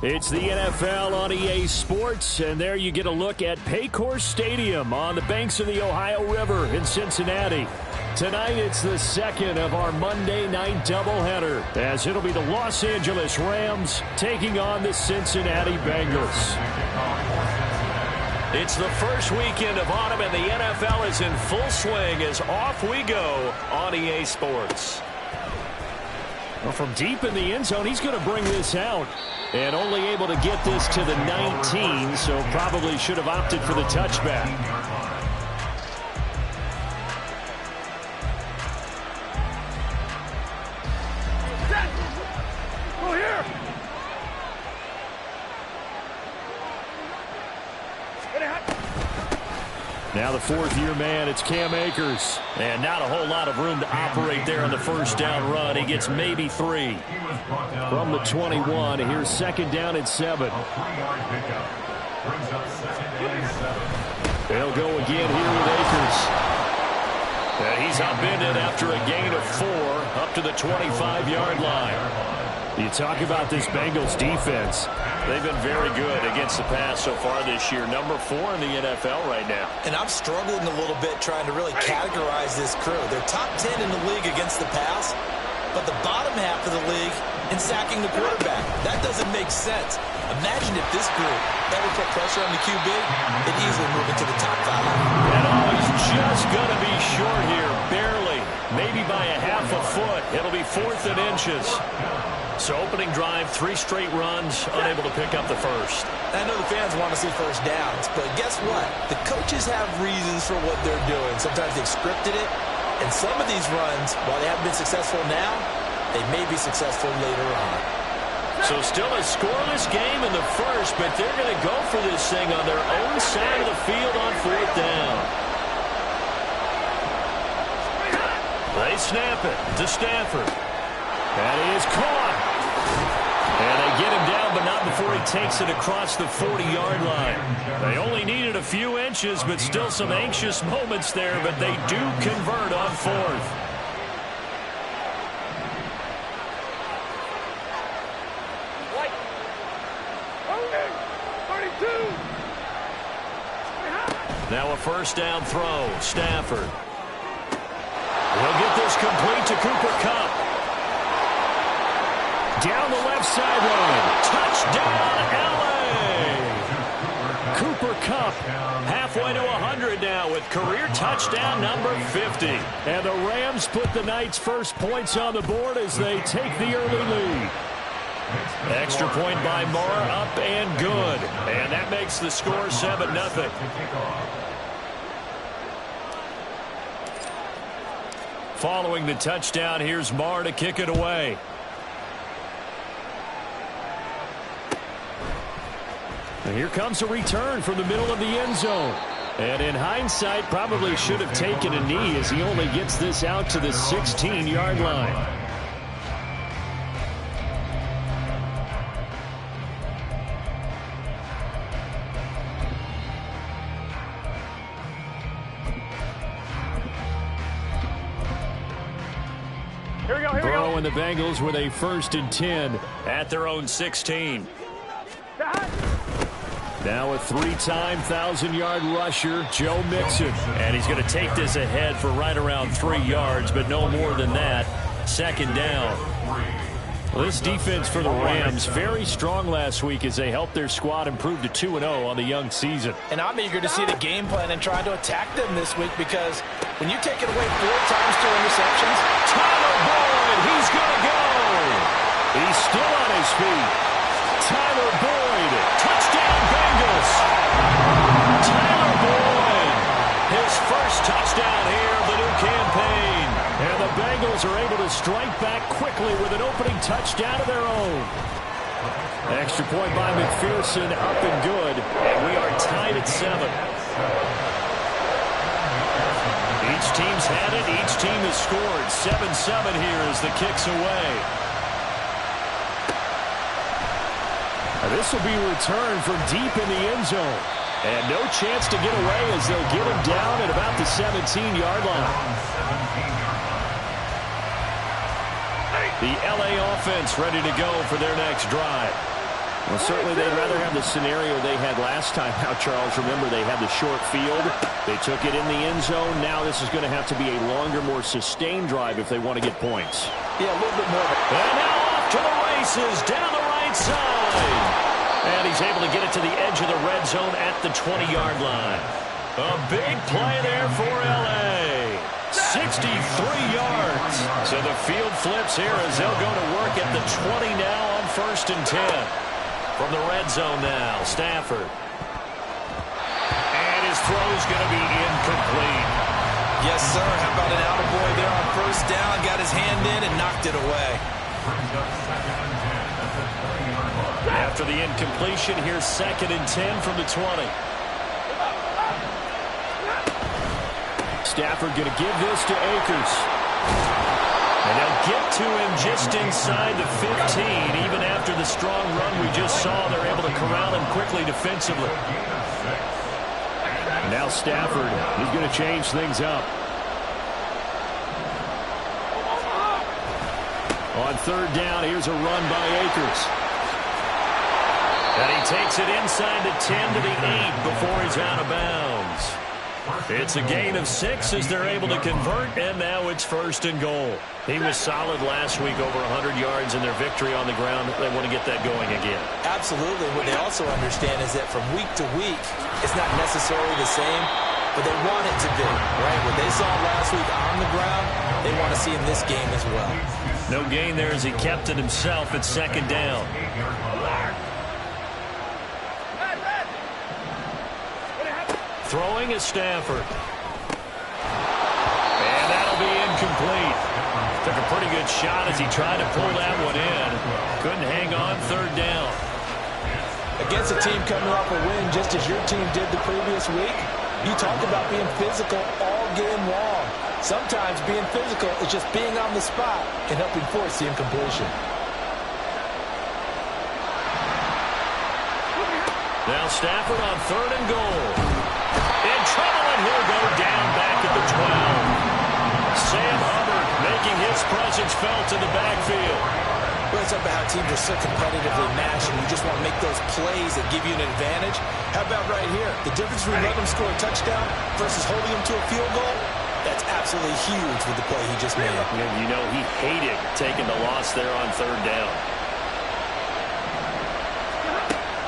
It's the NFL on EA Sports, and there you get a look at Paycor Stadium on the banks of the Ohio River in Cincinnati. Tonight, it's the second of our Monday night doubleheader, as it'll be the Los Angeles Rams taking on the Cincinnati Bengals. It's the first weekend of autumn, and the NFL is in full swing as off we go on EA Sports. Well, from deep in the end zone, he's going to bring this out. And only able to get this to the 19, so probably should have opted for the touchback. Go here. Now the fourth-year man, it's Cam Akers. And not a whole lot of room to operate there on the first down run. He gets maybe 3. From the 21, here's second down and 7. They'll go again here with Akers. And he's upended after a gain of 4 up to the 25-yard line. You talk about this Bengals defense. They've been very good against the pass so far this year. Number 4 in the NFL right now. And I'm struggling a little bit trying to really categorize this crew. They're top 10 in the league against the pass, but the bottom half of the league in sacking the quarterback. That doesn't make sense. Imagine if this group ever put pressure on the QB, they'd easily move into the top 5. And he's just going to be short here, barely, maybe by a half a foot. It'll be 4th and inches. So opening drive, 3 straight runs, unable to pick up the first. I know the fans want to see first downs, but guess what? The coaches have reasons for what they're doing. Sometimes they've scripted it, and some of these runs, while they haven't been successful now, they may be successful later on. So still a scoreless game in the first, but they're going to go for this thing on their own side of the field on 4th down. They snap it to Stafford. And he is caught. And they get him down, but not before he takes it across the 40-yard line. They only needed a few inches, but still some anxious moments there, but they do convert on 4th. Now a first down throw. Stafford. He'll get this complete to Cooper Kupp. Down the left sideline. Touchdown, L.A. Cooper Kupp halfway to 100 now with career touchdown number 50. And the Rams put the night's first points on the board as they take the early lead. Extra point by Moore, up and good. And that makes the score 7-0. Following the touchdown, here's Moore to kick it away. And here comes a return from the middle of the end zone. And in hindsight, probably should have taken a knee as he only gets this out to the 16-yard line. Here we go, here we Burrow go. and the Bengals with a 1st and 10 at their own 16. Now a 3-time 1,000-yard rusher, Joe Mixon. And he's going to take this ahead for right around 3 yards, but no more than that. 2nd down. Well, this defense for the Rams, very strong last week as they helped their squad improve to 2-0 on the young season. And I'm eager to see the game plan and try to attack them this week because when you take it away 4 times, 2 interceptions, Tyler Boyd, he's going to go. He's still on his feet. Tyler Boyd. Touchdown, Bengals. Tyler Boyd. His first touchdown here of the new campaign. And the Bengals are able to strike back quickly with an opening touchdown of their own. Extra point by McPherson, up and good. And we are tied at 7. Each team's had it. Each team has scored. 7-7 here as the kick's away. This will be returned from deep in the end zone. And no chance to get away as they'll get him down at about the 17-yard line. The LA offense ready to go for their next drive. Well, certainly they'd rather have the scenario they had last time out, Charles. Remember, they had the short field. They took it in the end zone. Now this is going to have to be a longer, more sustained drive if they want to get points. Yeah, a little bit more. And now off to the races down the right side. And he's able to get it to the edge of the red zone at the 20-yard line. A big play there for L.A. 63 yards. So the field flips here as they'll go to work at the 20 now on 1st and 10. From the red zone now, Stafford. And his throw's going to be incomplete. Yes, sir. How about an attaboy there on 1st down? Got his hand in and knocked it away. After the incompletion, here's 2nd and 10 from the 20. Stafford going to give this to Akers. And they'll get to him just inside the 15. Even after the strong run we just saw, they're able to corral him quickly defensively. Now Stafford, he's going to change things up. On 3rd down, here's a run by Akers. And he takes it inside the 10 to the 8 before he's out of bounds. It's a gain of 6 as they're able to convert, and now it's 1st and goal. He was solid last week, over 100 yards in their victory on the ground. They want to get that going again. Absolutely. What they also understand is that from week to week, it's not necessarily the same, but they want it to be, right? What they saw last week on the ground, they want to see in this game as well. No gain there as he kept it himself at 2nd down. Throwing is Stafford. And that'll be incomplete. Took a pretty good shot as he tried to pull that one in. Couldn't hang on 3rd down. Against a team coming off a win just as your team did the previous week, you talked about being physical all game long. Sometimes being physical is just being on the spot and helping force the incompletion. Now Stafford on 3rd and goal. In trouble, and he'll go down back at the 12. Sam Hubbard making his presence felt in the backfield. Well, it's about how teams are so competitively matched, and you just want to make those plays that give you an advantage. How about right here? The difference between letting him score a touchdown versus holding him to a field goal, that's absolutely huge with the play he just made. And you know he hated taking the loss there on 3rd down.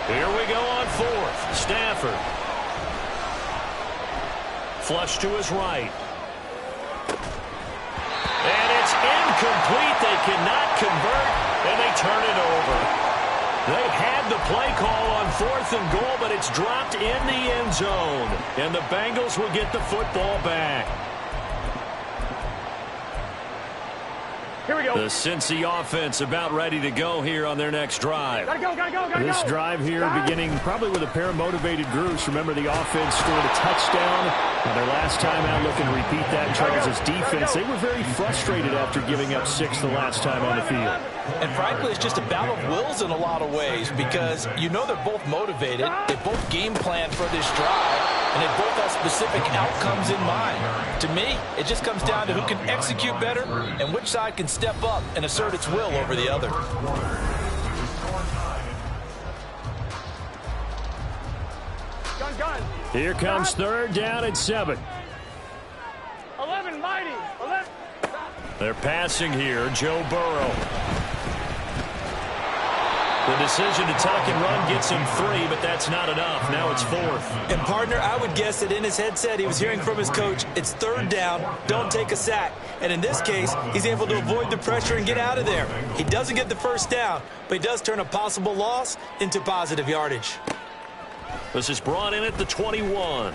Here we go on 4th. Stafford. Flush to his right. And it's incomplete. They cannot convert, and they turn it over. They had the play call on 4th and goal, but it's dropped in the end zone. And the Bengals will get the football back. Here we go. The Cincy offense about ready to go here on their next drive. Gotta go, gotta go, gotta go. This drive here beginning probably with a pair of motivated groups. Remember, the offense scored a touchdown. Now their last time out, looking to repeat that. Charles' defense, they were very frustrated after giving up 6 the last time on the field. And frankly, it's just a battle of wills in a lot of ways because you know they're both motivated. They both game plan for this drive, and they both have specific outcomes in mind. To me, it just comes down to who can execute better and which side can step up and assert its will over the other. Gun. Here comes 3rd down and 7. 11, mighty. 11. They're passing here. Joe Burrow. The decision to tuck and run gets him 3, but that's not enough. Now it's 4th. And, partner, I would guess that in his headset he was hearing from his coach, it's 3rd down, don't take a sack. And in this case, he's able to avoid the pressure and get out of there. He doesn't get the 1st down, but he does turn a possible loss into positive yardage. This is brought in at the 21.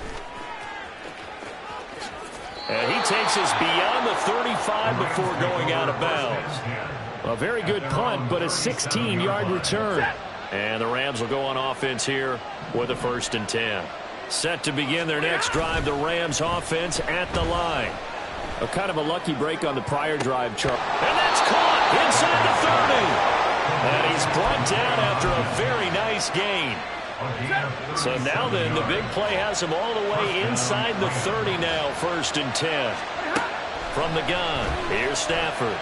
And he takes us beyond the 35 before going out of bounds. A very good punt, but a 16-yard return. And the Rams will go on offense here with a 1st and 10. Set to begin their next drive, the Rams offense at the line. A kind of a lucky break on the prior drive, Charles. And that's caught inside the 30. And he's brought down after a very nice gain. So now then, the big play has him all the way inside the 30 now, 1st and 10. From the gun, here's Stafford.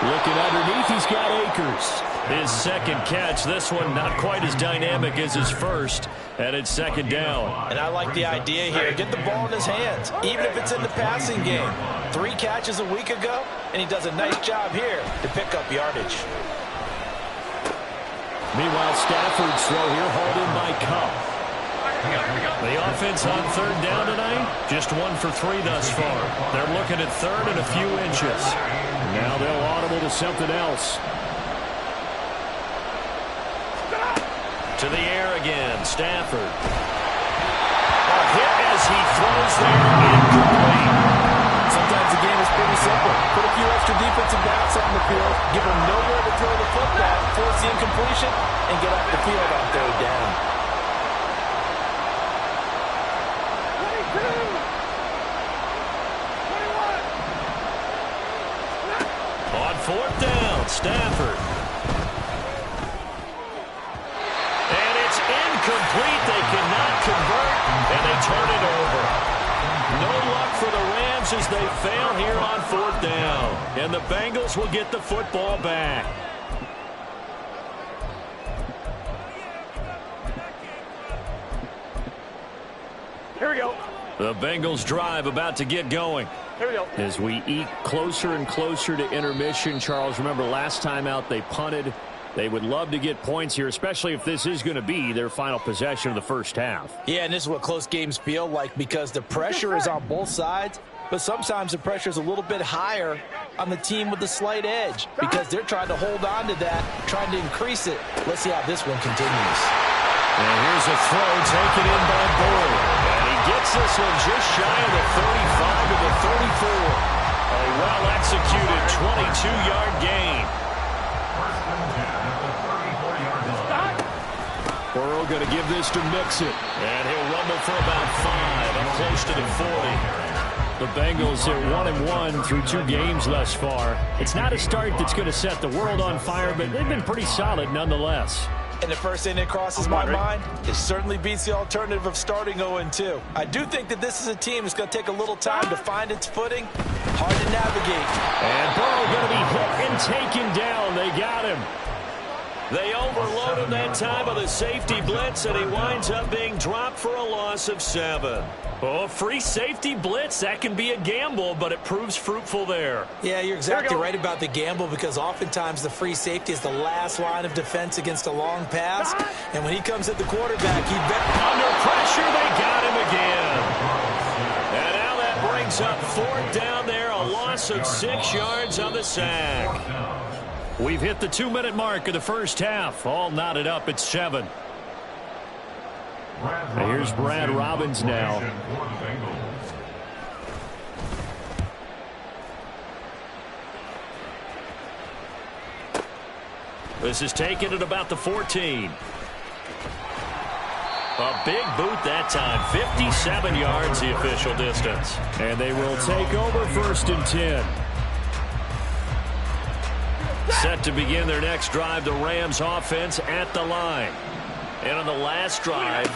Looking underneath, he's got Akers. His 2nd catch, this one not quite as dynamic as his 1st, and it's 2nd down. And I like the idea here. Get the ball in his hands, even if it's in the passing game. 3 catches a week ago, and he does a nice job here to pick up yardage. Meanwhile, Stafford's throw here hauled in by Cup. The offense on 3rd down tonight, just 1 for 3 thus far. They're looking at 3rd and a few inches. Now they'll audible to something else. To the air again, Stafford. A hit as he throws there, incomplete. Sometimes the game is pretty simple. Put a few extra defensive backs on the field, give them nowhere to throw the football, force the incompletion, and get off the field on 3rd down. On 4th down, Stafford. And it's incomplete. They cannot convert, and they turn it over. No luck for the Rams as they fail here on 4th down. And the Bengals will get the football back. Here we go. The Bengals drive about to get going. Here we go. As we eke closer and closer to intermission, Charles, remember last time out they punted. They would love to get points here, especially if this is going to be their final possession of the 1st half. Yeah, and this is what close games feel like because the pressure is on both sides, but sometimes the pressure is a little bit higher on the team with the slight edge because they're trying to hold on to that, trying to increase it. Let's see how this one continues. And here's a throw taken in by Boyd. And he gets this one just shy of the 35 to the 34. A well-executed 22-yard gain. Burrow going to give this to Mixon. And he'll rumble for about 5, up close to the 40. The Bengals are 1-1 through 2 games thus far. It's not a start that's going to set the world on fire, but they've been pretty solid nonetheless. And the first thing that crosses my mind, it certainly beats the alternative of starting 0-2. I do think that this is a team that's going to take a little time to find its footing. Hard to navigate. And Burrow going to be hit and taken down. They got him. They overload him that time with a safety blitz, and he winds up being dropped for a loss of 7. Oh, free safety blitz, that can be a gamble, but it proves fruitful there. Yeah, you're exactly right about the gamble because oftentimes the free safety is the last line of defense against a long pass. And when he comes at the quarterback, he under pressure, they got him again. And now that brings up 4th down there, a loss of 6 yards on the sack. We've hit the 2-minute mark of the 1st half. All knotted up at 7. Here's Brad Robbins now. This is taken at about the 14. A big boot that time. 57 yards the official distance. And they will take over 1st and 10. Set to begin their next drive, the Rams offense at the line. And on the last drive,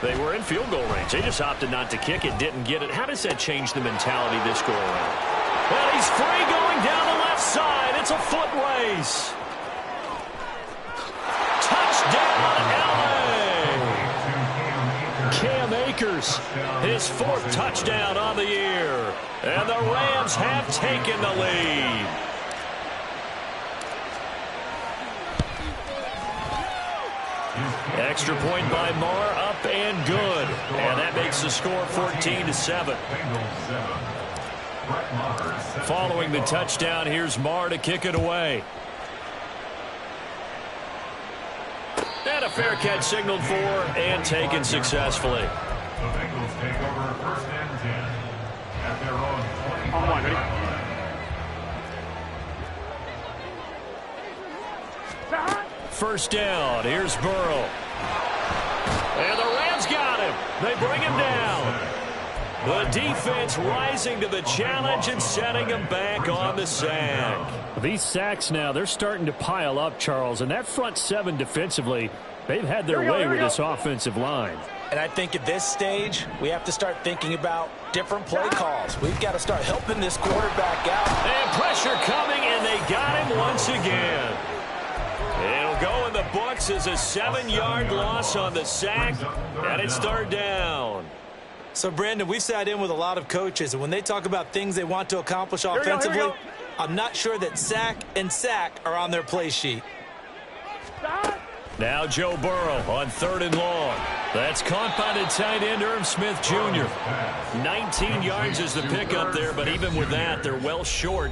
they were in field goal range. They just opted not to kick it, didn't get it. How does that change the mentality this go around? Well, he's free going down the left side. It's a foot race. Touchdown, LA! Cam Akers, his 4th touchdown on the year. And the Rams have taken the lead. Extra point by Marr, up and good. And that makes the score 14-7. Following the touchdown, here's Marr to kick it away. And a fair catch signaled for and taken successfully. The Bengals take over 1st and 10 at their own 20. On one, ready? First down. Here's Burrow. And the Rams got him. They bring him down. The defense rising to the challenge and setting him back on the sack. These sacks now, they're starting to pile up, Charles. And that front seven defensively, they've had their way with this offensive line. And I think at this stage, we have to start thinking about different play calls. We've got to start helping this quarterback out. And pressure coming, and they got him once again. It'll go in the books as a 7-yard loss on the sack, and it's third down. So, Brandon, we've sat in with a lot of coaches, and when they talk about things they want to accomplish offensively, I'm not sure that sack and sack are on their play sheet. Now Joe Burrow on 3rd and long. That's caught by the tight end, Irv Smith Jr. 19 yards is the pickup there, but even with that, they're well short.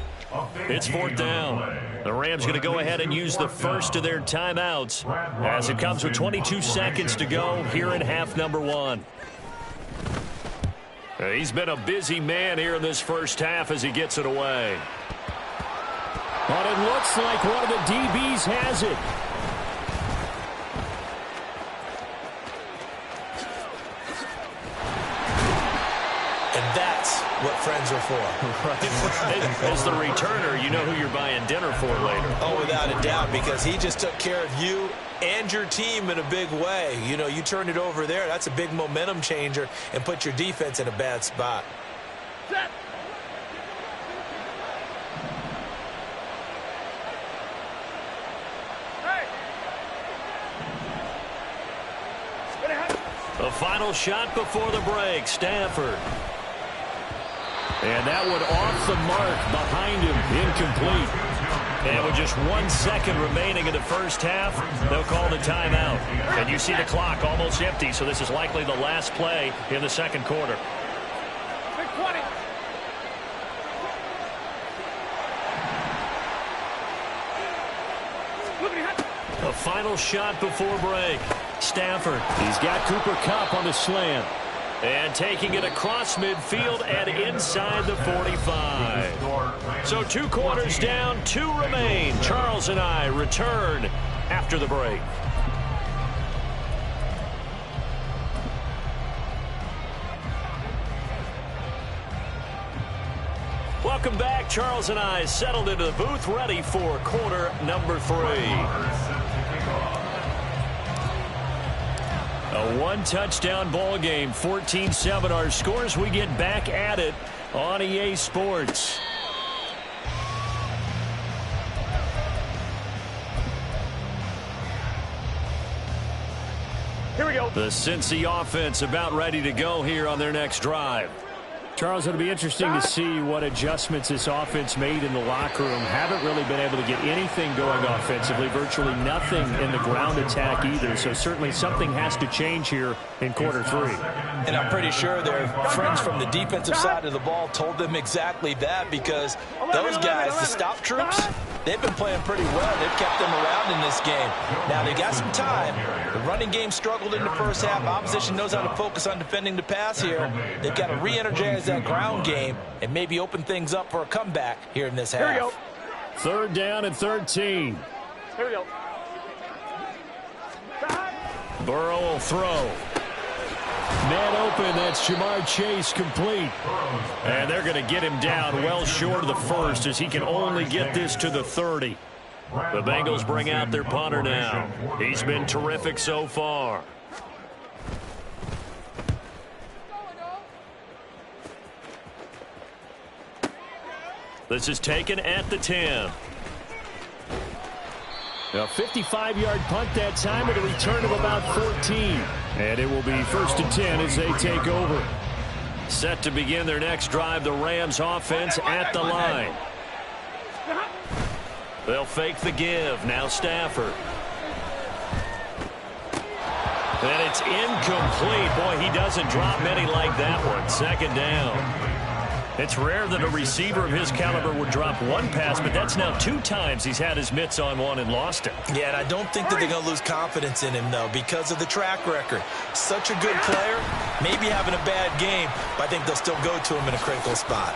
It's 4th down. The Rams going to go ahead and use the first of their timeouts as it comes with 22 seconds to go here in half number 1. He's been a busy man here in this first half as he gets it away. But it looks like one of the DBs has it. And that's what friends are for. Right. As the returner, you know who you're buying dinner for later. Oh, without a doubt, because he just took care of you and your team in a big way. You know, you turned it over there. That's a big momentum changer and put your defense in a bad spot. Set. The final shot before the break, Stafford. And that one off the mark behind him, incomplete. And with just 1 second remaining in the first half, they'll call the timeout. And you see the clock almost empty, so this is likely the last play in the second quarter. Big 20. A final shot before break. Stafford. He's got Cooper Kupp on the slant. And taking it across midfield and inside the 45. So 2 quarters down, 2 remain. Charles and I return after the break. Welcome back. Charles and I settled into the booth, ready for quarter number 3. A 1-touchdown ball game, 14-7 our scores. We get back at it on EA Sports. Here we go. The Cincy offense about ready to go here on their next drive. Charles, it'll be interesting to see what adjustments this offense made in the locker room. Haven't really been able to get anything going offensively, virtually nothing in the ground attack either. So certainly something has to change here in quarter 3. And I'm pretty sure their friends from the defensive side of the ball told them exactly that, because those guys, the stop troops, they've been playing pretty well. They've kept them around in this game. Now, they got some time. The running game struggled in the first half. Opposition knows how to focus on defending the pass here. They've got to re-energize that ground game and maybe open things up for a comeback here in this half. Here we go. 3rd down and 13. Here we go. Burrow will throw. Man open, that's Jamar Chase, complete. And they're going to get him down well short of the first, as he can only get this to the 30. The Bengals bring out their punter now. He's been terrific so far. This is taken at the 10. A 55-yard punt that time with a return of about 14. And it will be 1st and 10 as they take over. Set to begin their next drive, the Rams offense at the line. They'll fake the give. Now Stafford. And it's incomplete. Boy, he doesn't drop many like that one. Second down. It's rare that a receiver of his caliber would drop one pass, but that's now 2 times he's had his mitts on one and lost it. Yeah, and I don't think that they're going to lose confidence in him, though, because of the track record. Such a good player, maybe having a bad game, but I think they'll still go to him in a critical spot.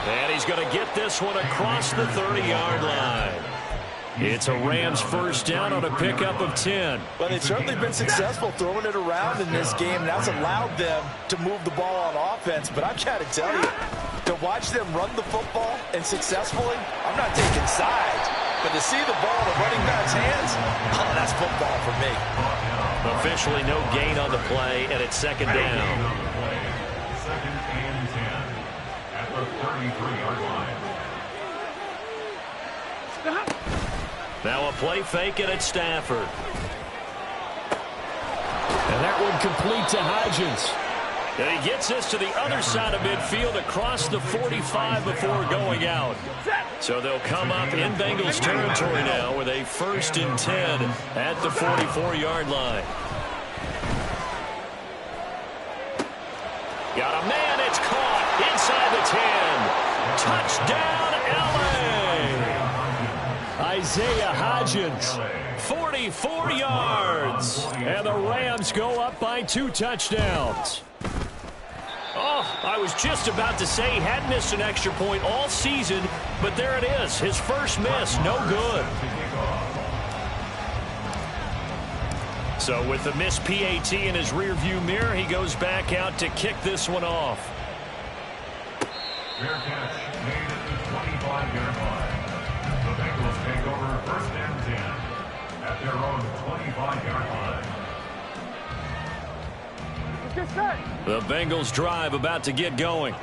And he's going to get this one across the 30-yard line. It's a Rams first down on a pickup of 10. Well, they've certainly been successful throwing it around in this game, and that's allowed them to move the ball on offense. But I've got to tell you, to watch them run the football and successfully, I'm not taking sides, but to see the ball in the running back's hands, oh, that's football for me. Officially no gain on the play, and it's second down. Second and 10 at the 33-yard line. Now a play fake it at Stafford. And that one complete to Hodgins. And he gets this to the other side of midfield across the 45 before going out. So they'll come up in Bengals territory now with a first and 10 at the 44-yard line. Got a man, it's caught inside the 10. Touchdown, LA! Isaiah Hodgins, 44 yards. and the Rams go up by 2 touchdowns. Oh, I was just about to say he hadn't missed an extra point all season, but there it is. His first miss, no good. So with the missed PAT in his rearview mirror, he goes back out to kick this one off. Fair catch made at the 25-yard line. The Bengals take over first and 10 at their own 25-yard line. The Bengals drive about to get going.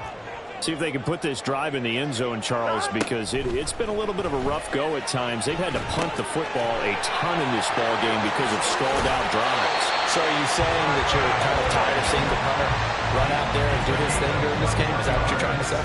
See if they can put this drive in the end zone, Charles, because it's been a little bit of a rough go at times. They've had to punt the football a ton in this ball game because of stalled out drives. So are you saying that you're kind of tired of seeing the punter run out there and do his thing during this game? Is that what you're trying to say?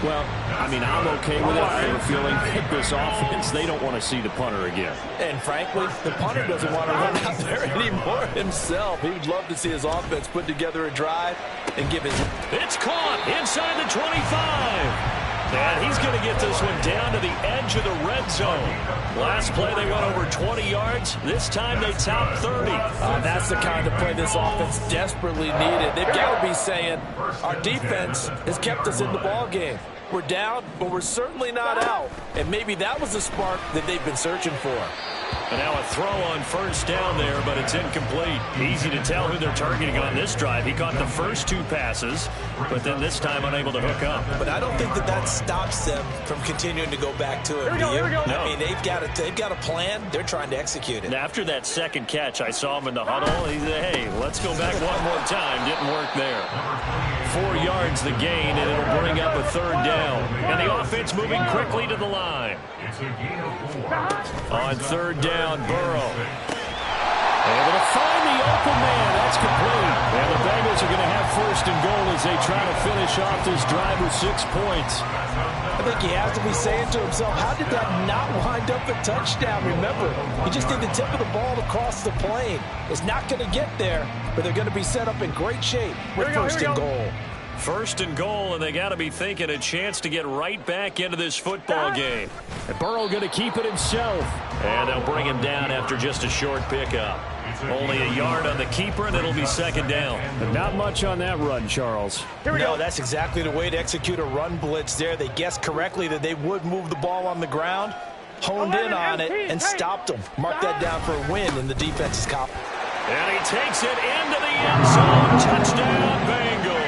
Well, I mean, I'm okay with it. I have a feeling that this offense, they don't want to see the punter again. And frankly, the punter doesn't want to run out there anymore himself. He would love to see his offense put together a drive and give his... It's caught inside the 25. And he's going to get this one down to the edge of the red zone. Last play, they went over 20 yards. This time, they topped 30. That's the kind of play this offense desperately needed. They've got to be saying, our defense has kept us in the ball game. We're down, but we're certainly not out. And maybe that was the spark that they've been searching for. And now a throw on first down there, but it's incomplete. Easy to tell who they're targeting on this drive. He caught the first 2 passes, but then this time unable to hook up. But I don't think that stops them from continuing to go back to it. No. I mean, they've got a plan. They're trying to execute it. And after that second catch, I saw him in the huddle. He said, hey, let's go back one more time. Didn't work there. 4 yards the gain, and it'll bring up a third down. And the offense moving quickly to the line. It's a gain of 4. On third down, Burrow. Able to find the open man. That's complete. And the Bengals are going to have first and goal as they try to finish off this drive with 6 points. I think he has to be saying to himself, how did that not wind up a touchdown? Remember, he just did the tip of the ball across the plane. It's not going to get there, but they're going to be set up in great shape with first and goal. First and goal, and they got to be thinking a chance to get right back into this football game. And Burrow going to keep it himself. And they'll bring him down after just a short pickup. Only a yard on the keeper, and it'll be second down. But not much on that run, Charles. No, that's exactly the way to execute a run blitz there. They guessed correctly that they would move the ball on the ground, honed in on it, and stopped them. Mark that down for a win in the defense's cop. And he takes it into the end zone. Touchdown, Bengals.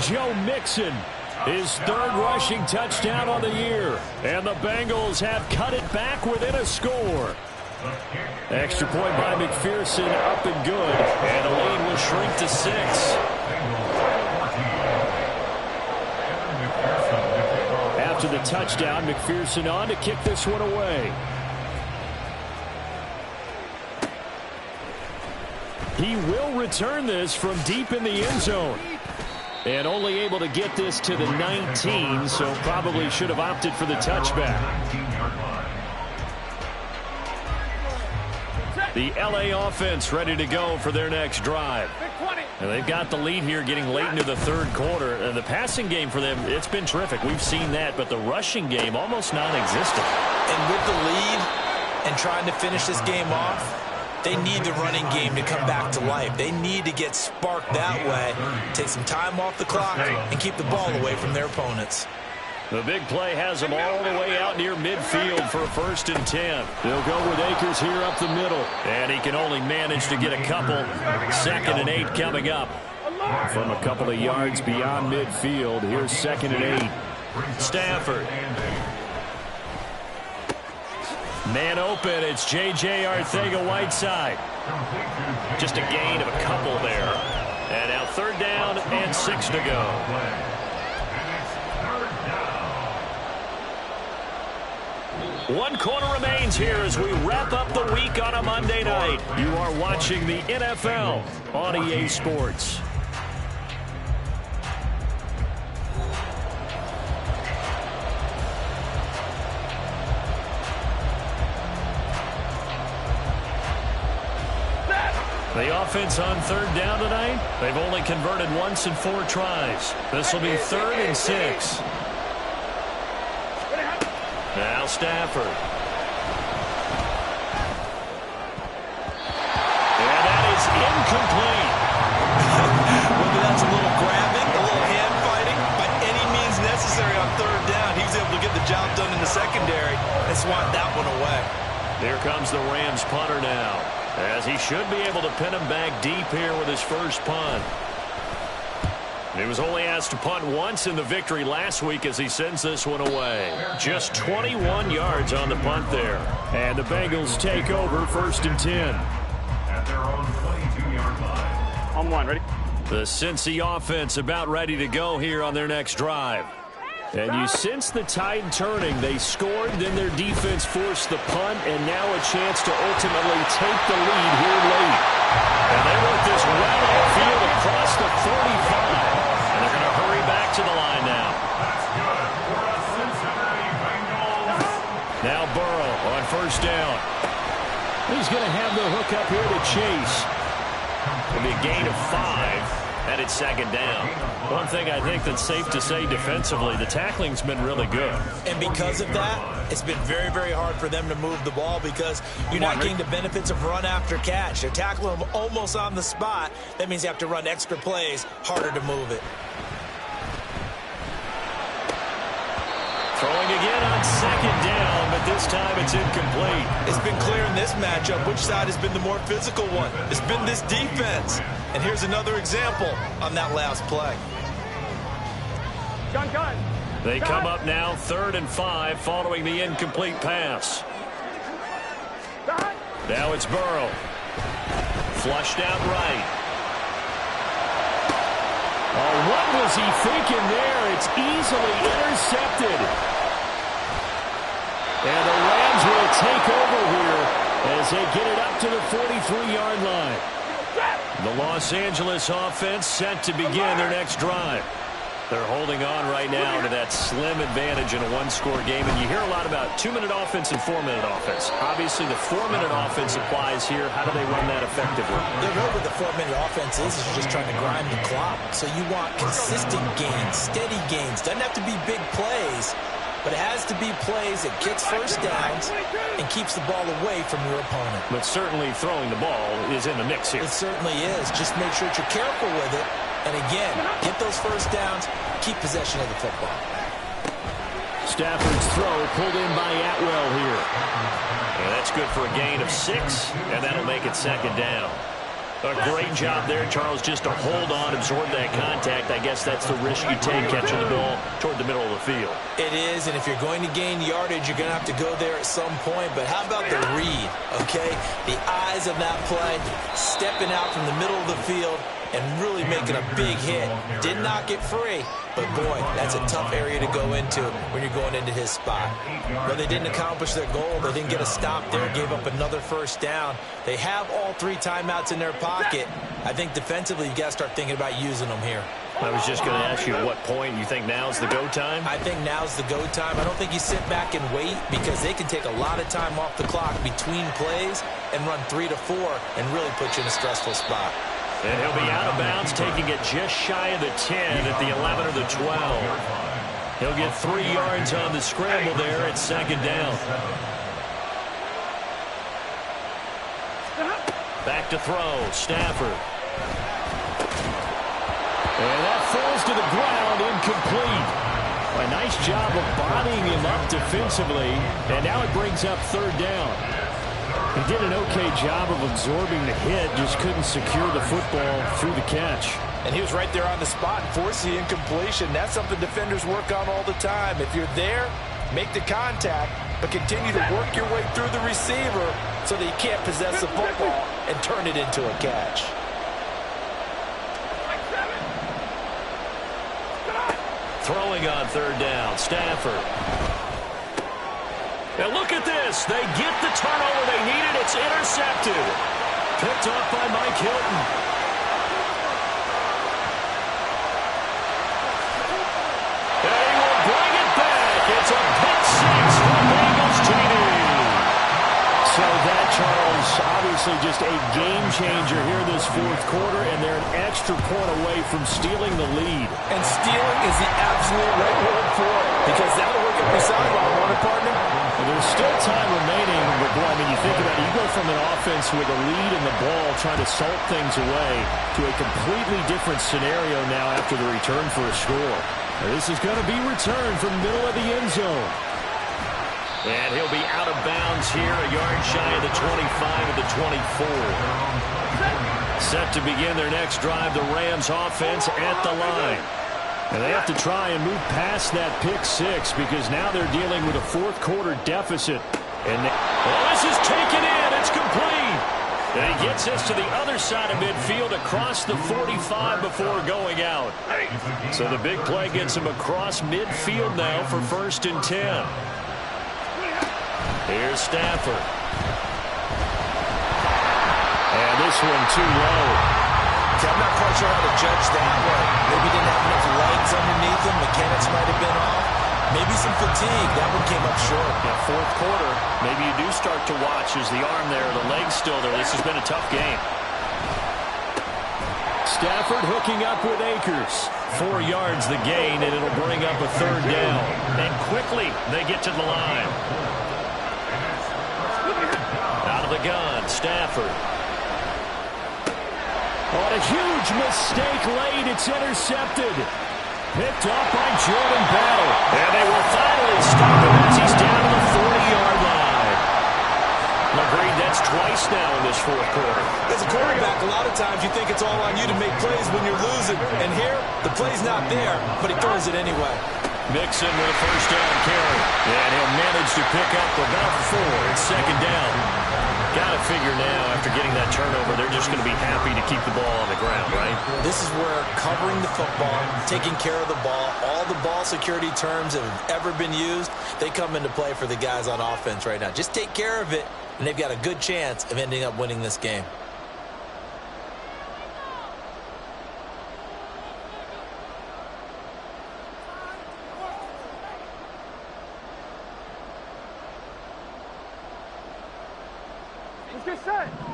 Joe Mixon, his 3rd rushing touchdown on the year. And the Bengals have cut it back within a score. Extra point by McPherson, up and good. And the lead will shrink to 6. After the touchdown, McPherson on to kick this one away. He will return this from deep in the end zone. And only able to get this to the 19, so probably should have opted for the touchback. The LA offense ready to go for their next drive. And they've got the lead here getting late into the third quarter. And the passing game for them, it's been terrific. We've seen that, but the rushing game almost non-existent. And with the lead and trying to finish this game off, they need the running game to come back to life. They need to get sparked that way, take some time off the clock, and keep the ball away from their opponents. The big play has them all the way out near midfield for a 1st and 10. They'll go with Akers here up the middle. And he can only manage to get a couple. 2nd and 8 coming up. From a couple of yards beyond midfield, here's 2nd and 8. Stafford. Man open, it's J.J. Arcega-Whiteside. Just a gain of a couple there. And now 3rd down and 6 to go. One quarter remains here as we wrap up the week on a Monday night. You are watching the NFL on EA Sports. The offense on 3rd down tonight, they've only converted once in 4 tries. This will be 3rd and 6. Now Stafford. And that is incomplete. Whether that's a little grabbing, a little hand fighting, by any means necessary on 3rd down, he was able to get the job done in the secondary and swat that one away. Here comes the Rams punter now, as he should be able to pin him back deep here with his first punt. He was only asked to punt once in the victory last week as he sends this one away. Just 21 yards on the punt there. And the Bengals take over 1st and 10. At their own 22-yard line. On 1, ready? The Cincy offense about ready to go here on their next drive. And you sense the tide turning. They scored, then their defense forced the punt, and now a chance to ultimately take the lead here late. And they work this well outfield across the 35. And they're going to hurry back to the line now. That's good for the Cincinnati Bengals. Now Burrow on 1st down. He's going to have the hook up here to Chase. It'll be a gain of 5. And it's 2nd down. One thing I think that's safe to say defensively, the tackling's been really good. And because of that, it's been very, very hard for them to move the ball because you're not getting the benefits of run after catch. They're tackling them almost on the spot. That means you have to run extra plays, harder to move it. Throwing again on 2nd down, but this time it's incomplete. It's been clear in this matchup which side has been the more physical one. It's been this defense. And here's another example on that last play. Gun. They come up now 3rd and 5 following the incomplete pass. Now it's Burrow. Flushed out right. Oh, what was he thinking there? It's easily intercepted. And the Rams will take over here as they get it up to the 43-yard line. The Los Angeles offense set to begin their next drive. They're holding on right now to that slim advantage in a one-score game. And you hear a lot about 2-minute offense and 4-minute offense. Obviously, the 4-minute offense applies here. How do they run that effectively? The real with the 4-minute offense is you're just trying to grind the clock. So you want consistent gains, steady gains. Doesn't have to be big plays, but it has to be plays that gets first downs and keeps the ball away from your opponent. But certainly throwing the ball is in the mix here. It certainly is. Just make sure that you're careful with it. And again, get those first downs, keep possession of the football. Stafford's throw pulled in by Atwell here. And that's good for a gain of 6, and that'll make it 2nd down. A great job there, Charles, just to hold on, absorb that contact. I guess that's the risk you take catching the ball toward the middle of the field. It is, and if you're going to gain yardage, you're going to have to go there at some point. But how about the read, okay? The eyes of that play, stepping out from the middle of the field and really making a big hit. Did not get free, but boy, that's a tough area to go into when you're going into his spot. But they didn't accomplish their goal. They didn't get a stop there, gave up another first down. They have all 3 timeouts in their pocket. I think defensively, you've got to start thinking about using them here. I was just going to ask you at what point you think now's the go time? I think now's the go time. I don't think you sit back and wait because they can take a lot of time off the clock between plays and run 3 to 4 and really put you in a stressful spot. And he'll be out of bounds, taking it just shy of the 10 at the 11 or the 12. He'll get 3 yards on the scramble there at second down. Back to throw, Stafford. And that falls to the ground, incomplete. A nice job of bodying him up defensively, and now it brings up third down. He did an okay job of absorbing the hit, just couldn't secure the football through the catch. And he was right there on the spot and forced the incompletion. That's something defenders work on all the time. If you're there, make the contact, but continue to work your way through the receiver so that you can't possess the football and turn it into a catch. Throwing on third down, Stafford. And look at this. They get the turnover they needed. It's intercepted. Picked off by Mike Hilton. And he will bring it back. It's a pick six for Bengals TD. So that, Charles, obviously just a game changer here this fourth quarter, and they're an extra point away from stealing the lead. And stealing is the absolute right word for it, because that'll work every sideline, won't it, partner? Well, there's still time remaining, but boy, I mean, you think about it, you go from an offense with a lead in the ball, trying to salt things away, to a completely different scenario now after the return for a score. Now, this is going to be returned from the middle of the end zone. And he'll be out of bounds here, a yard shy of the 25 of the 24. Set to begin their next drive, the Rams offense at the line. And they have to try and move past that pick six because now they're dealing with a fourth quarter deficit. And this is taken in. It's complete. And he gets us to the other side of midfield across the 45 before going out. So the big play gets him across midfield now for 1st and 10. Here's Stafford. And this one too low. I'm not quite sure how to judge that one. Maybe didn't have enough legs underneath him. Mechanics might have been off. Maybe some fatigue. That one came up short. Yeah, fourth quarter, maybe you do start to watch as the arm there, the leg's still there. This has been a tough game. Stafford hooking up with Akers. 4 yards the gain, and it'll bring up a third down. And quickly, they get to the line. Out of the gun, Stafford. On a huge mistake late, it's intercepted. Picked off by Jordan Battle. And they will finally stop him as he's down to the 40-yard line. Agreed, that's twice now in this fourth quarter. As a quarterback, a lot of times you think it's all on you to make plays when you're losing. And here, the play's not there, but he throws it anyway. Mixon with a first down carry. And he'll manage to pick up about 4. It's second down. Got to figure now, after getting that turnover, they're just going to be happy to keep the ball on the ground, right? This is where covering the football, taking care of the ball, all the ball security terms that have ever been used, they come into play for the guys on offense right now. Just take care of it, and they've got a good chance of ending up winning this game.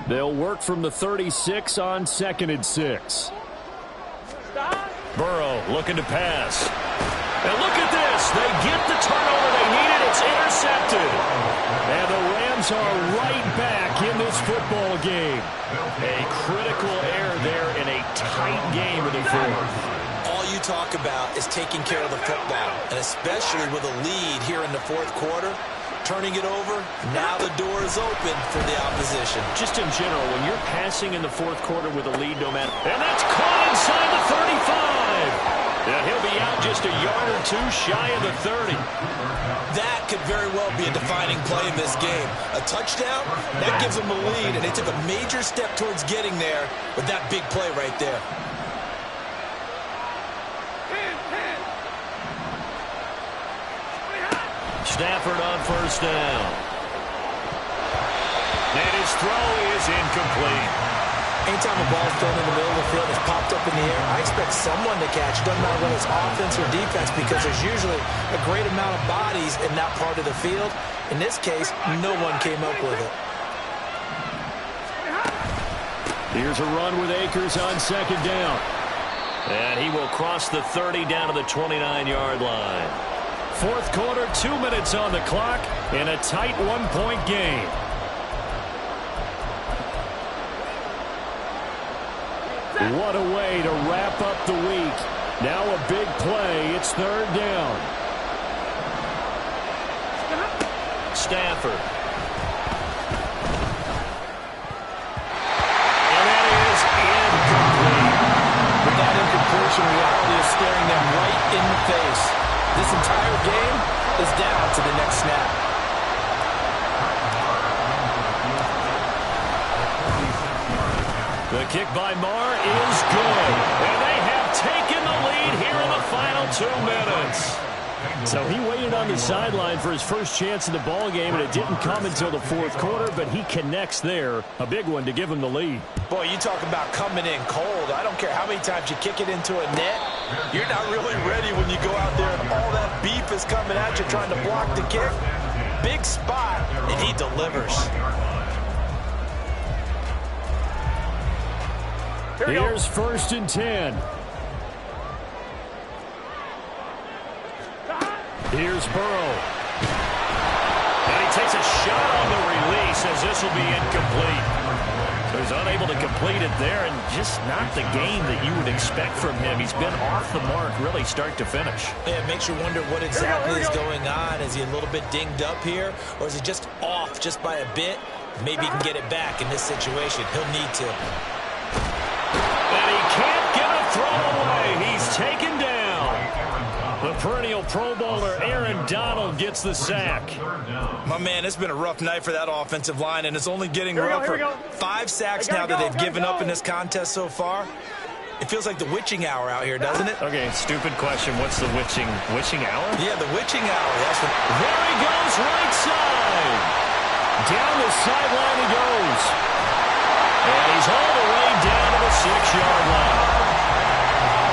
They'll work from the 36 on 2nd and 6. Burrow looking to pass. And look at this. They get the turnover they needed. It's intercepted. And the Rams are right back in this football game. A critical error there in a tight game in the fourth. All you talk about is taking care of the football, and especially with a lead here in the fourth quarter. Turning it over, now the door is open for the opposition. Just in general, when you're passing in the fourth quarter with a lead, no matter. And that's caught inside the 35. And he'll be out just a yard or two shy of the 30. That could very well be a defining play in this game. A touchdown, that gives them a lead, and they took a major step towards getting there with that big play right there. Stafford on first down. And his throw is incomplete. Anytime a ball's thrown in the middle of the field, it's popped up in the air, I expect expect someone to catch. It doesn't matter whether it's offense or defense because there's usually a great amount of bodies in that part of the field. In this case, no one came up with it. Here's a run with Akers on second down. And he will cross the 30 down to the 29-yard line. Fourth quarter, 2 minutes on the clock in a tight one-point game. What a way to wrap up the week. Now a big play. It's third down. Stafford. And that is incomplete. With that incompletion, reality is staring them right in the face. This entire game is down to the next snap. The kick by Marr is good. And they have taken the lead here in the final 2 minutes. So he waited on the sideline for his first chance in the ball game, and it didn't come until the fourth quarter, but he connects there. A big one to give him the lead. Boy, you talk about coming in cold. I don't care how many times you kick it into a net. You're not really ready when you go out there and all that beef is coming at you trying to block the kick. Big spot, and he delivers. Here's first and 10. Here's Burrow. And he takes a shot on the release as this will be incomplete. So he's unable to complete it there, and just not the game that you would expect from him. He's been off the mark really start to finish. Yeah, it makes you wonder what exactly is going on. Is he a little bit dinged up here, or is he just off just by a bit? Maybe he can get it back in this situation. He'll need to. And he can't get a throw away. He's taken down. The perennial Pro Bowler Aaron Donald gets the sack. My man, it's been a rough night for that offensive line, and it's only getting rougher. 5 sacks now that they've given up in this contest so far. It feels like the witching hour out here, doesn't it? Okay, stupid question. What's the witching hour? Yeah, the witching hour. That's what. There he goes, right side. Down the sideline he goes. And he's all the way down to the 6-yard line.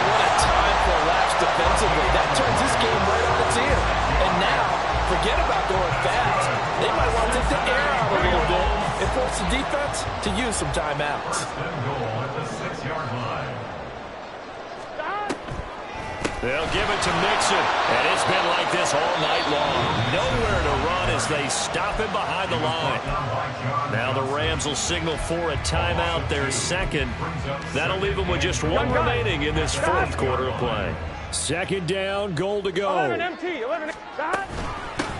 What a time for a lapse defensively. That turns this game right on its ear. And now, forget about going fast. They might want to take the air out a little bit and force the defense to use some timeouts. Goal at the 6-yard line. They'll give it to Mixon, and it's been like this all night long. Nowhere to run as they stop him behind the line. Now the Rams will signal for a timeout, their second. That'll leave them with just one remaining in this fourth quarter of play. Second down, goal to go. 11 MT, 11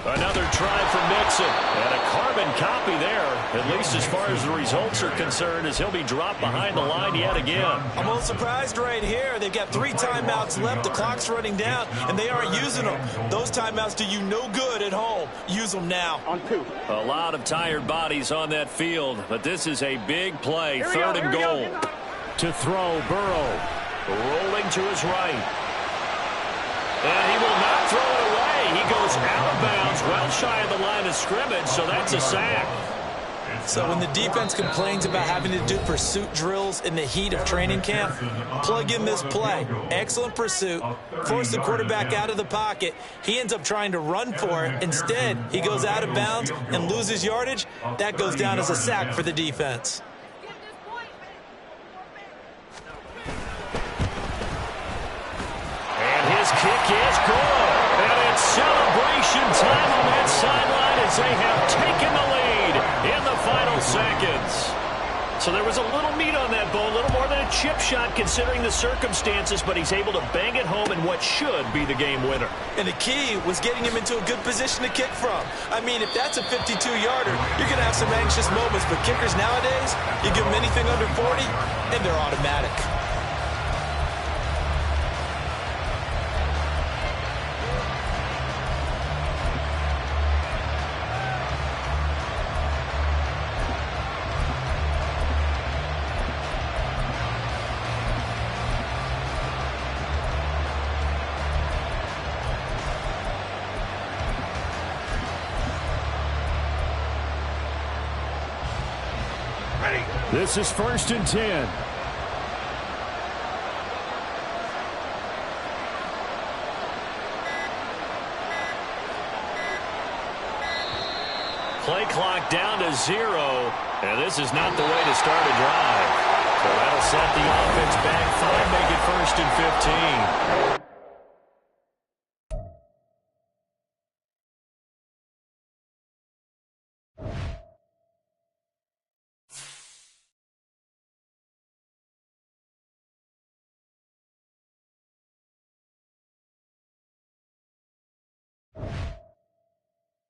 Another try for Mixon, and a carbon copy there, at least as far as the results are concerned, as he'll be dropped behind the line yet again. I'm a little surprised right here. They've got 3 timeouts left. The clock's running down, and they aren't using them. Those timeouts do you no good at home. Use them now. on 2. A lot of tired bodies on that field, but this is a big play, third and goal. To throw, Burrow. Rolling to his right. And he will not throw it away. He goes out of bounds, well shy of the line of scrimmage, so that's a sack. So when the defense complains about having to do pursuit drills in the heat of training camp, plug in this play. Excellent pursuit. Force the quarterback out of the pocket. He ends up trying to run for it. Instead, he goes out of bounds and loses yardage. That goes down as a sack for the defense. His kick is good. And it's celebration time on that sideline as they have taken the lead in the final seconds. So there was a little meat on that bone, a little more than a chip shot considering the circumstances, but he's able to bang it home in what should be the game winner. And the key was getting him into a good position to kick from. I mean, if that's a 52-yarder, you're going to have some anxious moments, but kickers nowadays, you give them anything under 40, and they're automatic. This is first and 10. Play clock down to 0, and this is not the way to start a drive. So that'll set the offense back 5, make it 1st and 15.